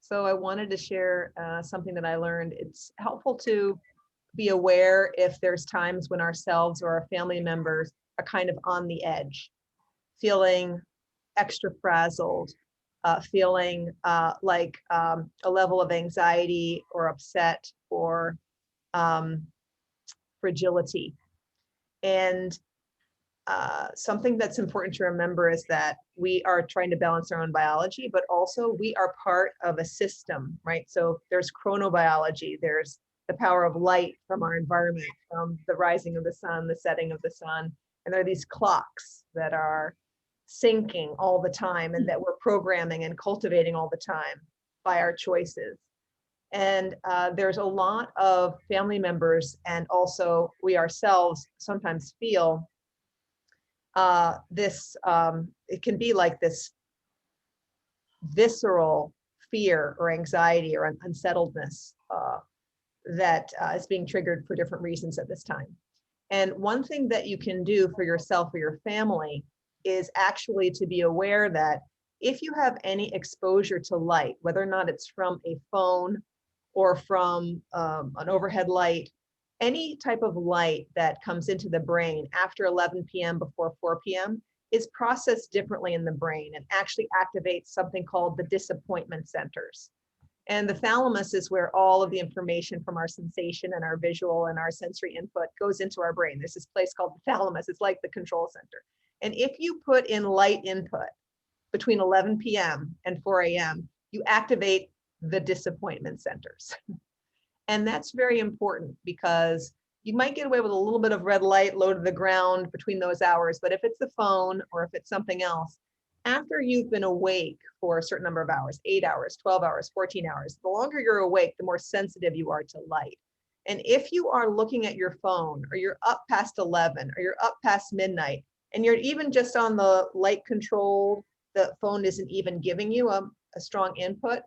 So I wanted to share something that I learned. It's helpful to be aware if there's times when ourselves or our family members are kind of on the edge, feeling extra frazzled, feeling like a level of anxiety or upset or um, fragility. And something that's important to remember is that we are trying to balance our own biology, but also we are part of a system, right? So there's chronobiology, there's the power of light from our environment, from the rising of the sun, the setting of the sun. And there are these clocks that are syncing all the time and that we're programming and cultivating all the time by our choices. And there's a lot of family members, and also we ourselves sometimes feel it can be like this visceral fear or anxiety or unsettledness that is being triggered for different reasons at this time. And one thing that you can do for yourself or your family is actually to be aware that if you have any exposure to light, whether or not it's from a phone or from an overhead light, any type of light that comes into the brain after 11 p.m. before 4 p.m. is processed differently in the brain and actually activates something called the disappointment centers. And the thalamus is where all of the information from our sensation and our visual and our sensory input goes into our brain. There's this place called the thalamus. It's like the control center. And if you put in light input between 11 p.m. and 4 a.m., you activate the disappointment centers. And that's very important because you might get away with a little bit of red light low to the ground between those hours. But if it's the phone or if it's something else, after you've been awake for a certain number of hours, 8 hours, 12 hours, 14 hours, the longer you're awake, the more sensitive you are to light. And if you are looking at your phone or you're up past 11 or you're up past midnight and you're even just on the light controlled, the phone isn't even giving you a strong input,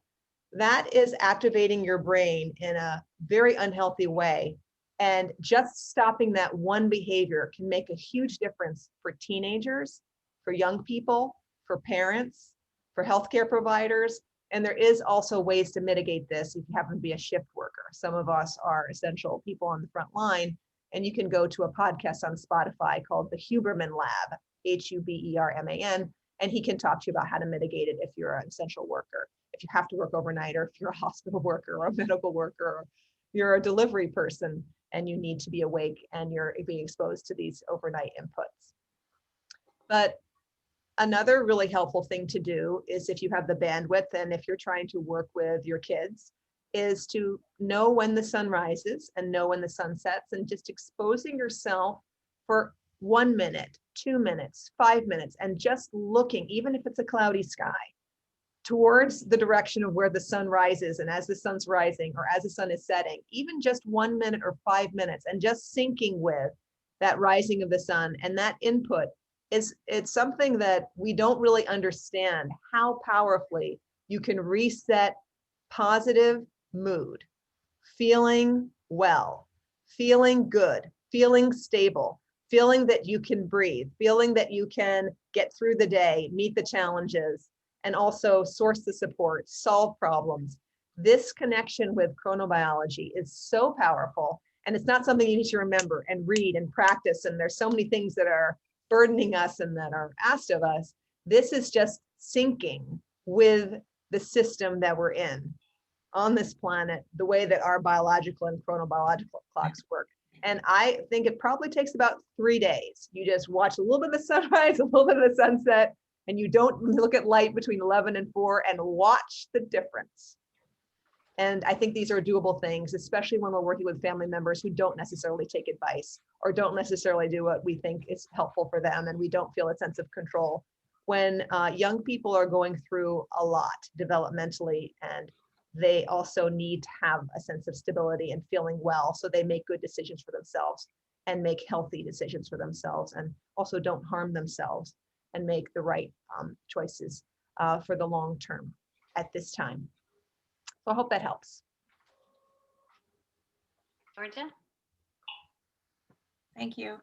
that is activating your brain in a very unhealthy way. And just stopping that one behavior can make a huge difference for teenagers, for young people, for parents, for healthcare providers. And there is also ways to mitigate this if you happen to be a shift worker. Some of us are essential people on the front line, and you can go to a podcast on Spotify called the Huberman Lab, Huberman, and he can talk to you about how to mitigate it if you're an essential worker, if you have to work overnight, or if you're a hospital worker or a medical worker, or you're a delivery person and you need to be awake and you're being exposed to these overnight inputs. But another really helpful thing to do is, if you have the bandwidth and if you're trying to work with your kids, is to know when the sun rises and know when the sun sets, and just exposing yourself for 1 minute, 2 minutes, 5 minutes, and just looking, even if it's a cloudy sky, towards the direction of where the sun rises. And as the sun's rising or as the sun is setting, even just 1 minute or 5 minutes, and just syncing with that rising of the sun and that input, it's something that we don't really understand how powerfully you can reset positive mood, feeling well, feeling good, feeling stable, feeling that you can breathe, feeling that you can get through the day, meet the challenges, and also source the support, solve problems. This connection with chronobiology is so powerful, and it's not something you need to remember and read and practice. And there's so many things that are burdening us and that are asked of us. This is just syncing with the system that we're in on this planet, the way that our biological and chronobiological clocks work. And I think it probably takes about 3 days. You just watch a little bit of the sunrise, a little bit of the sunset, and you don't look at light between 11 and 4 and watch the difference. And I think these are doable things, especially when we're working with family members who don't necessarily take advice or don't necessarily do what we think is helpful for them, and we don't feel a sense of control. When young people are going through a lot developmentally, and they also need to have a sense of stability and feeling well, so they make good decisions for themselves and make healthy decisions for themselves, and also don't harm themselves and make the right choices for the long term at this time. So I hope that helps. Georgia? Thank you.